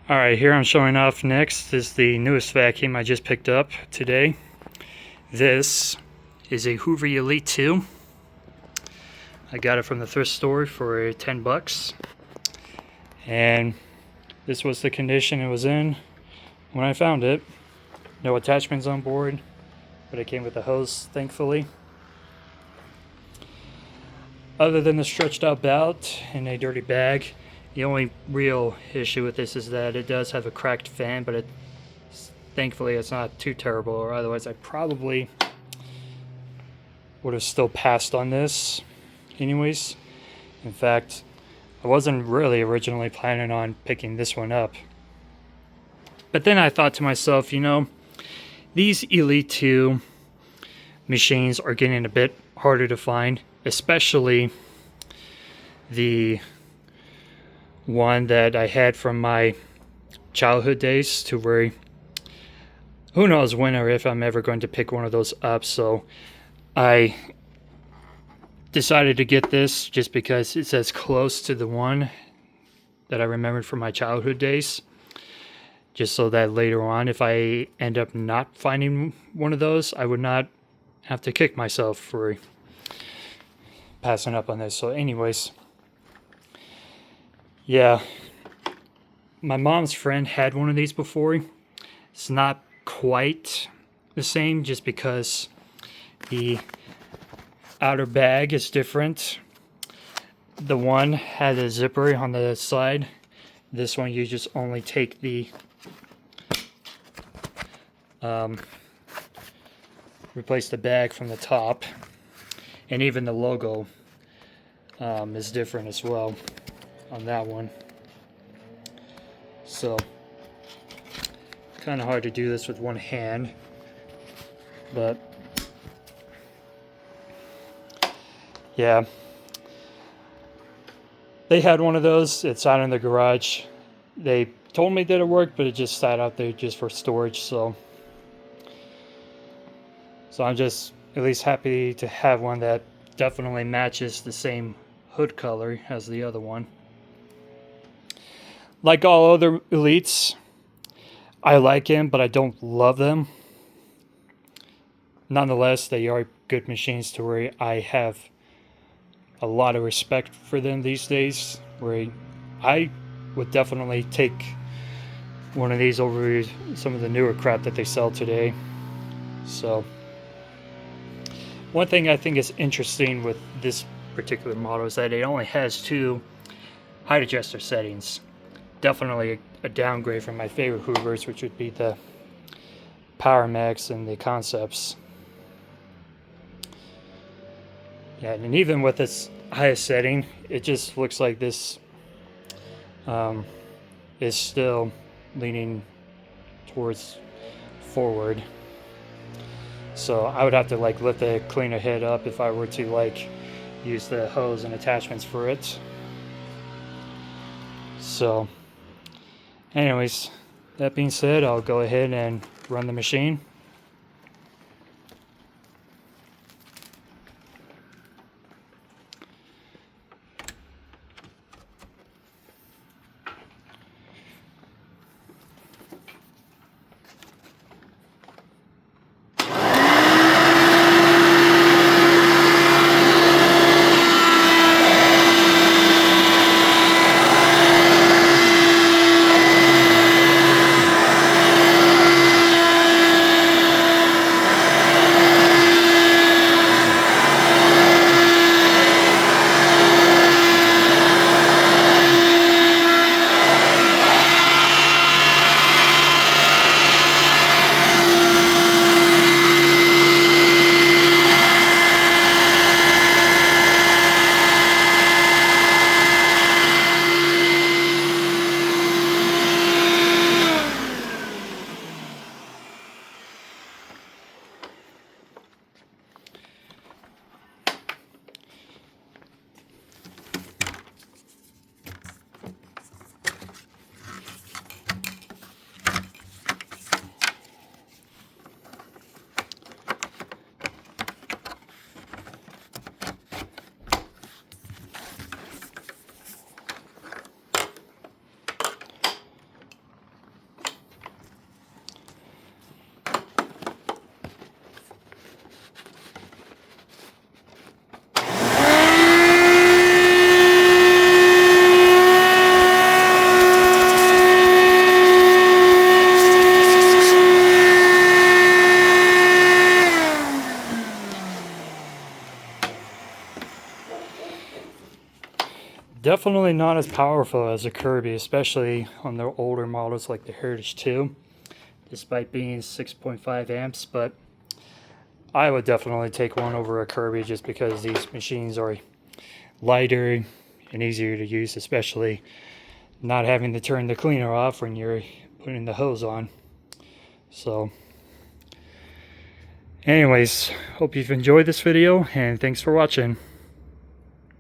Alright, here I'm showing off next is the newest vacuum I just picked up today. This is a Hoover Elite 2. I got it from the thrift store for 10 bucks. And this was the condition it was in when I found it. No attachments on board, but it came with a hose, thankfully. Other than the stretched out belt and a dirty bag, the only real issue with this is that it does have a cracked fan, but thankfully it's not too terrible, or otherwise I probably would have still passed on this anyways. In fact, I wasn't really originally planning on picking this one up. But then I thought to myself, these Elite 2 machines are getting a bit harder to find, especially the one that I had from my childhood days, to where who knows when or if I'm ever going to pick one of those up. So I decided to get this just because it's as close to the one that I remembered from my childhood days, just so that later on, if I end up not finding one of those, I would not have to kick myself for passing up on this. So anyways, yeah, my mom's friend had one of these before. It's not quite the same just because the outer bag is different. The one had a zipper on the side. This one you just only take the replace the bag from the top, and even the logo is different as well on that one. So kind of hard to do this with one hand, but yeah, they had one of those. It's out in the garage. They told me that it worked, but it just sat out there just for storage. So I'm just at least happy to have one that definitely matches the same hood color as the other one. Like all other Elites, I like them, but I don't love them. Nonetheless, they are good machines to where I have a lot of respect for them these days, where I would definitely take one of these over some of the newer crap that they sell today. So one thing I think is interesting with this particular model is that it only has 2 height adjuster settings. Definitely a downgrade from my favorite Hoovers, which would be the Power Max and the Concepts. Yeah, and even with its highest setting, it just looks like this is still leaning towards forward. So I would have to lift the cleaner head up if I were to use the hose and attachments for it. So anyways, that being said, I'll go ahead and run the machine. Definitely not as powerful as a Kirby, especially on the older models like the Heritage 2, despite being 6.5 amps, but I would definitely take one over a Kirby just because these machines are lighter and easier to use, especially not having to turn the cleaner off when you're putting the hose on. So anyways, hope you've enjoyed this video, and thanks for watching.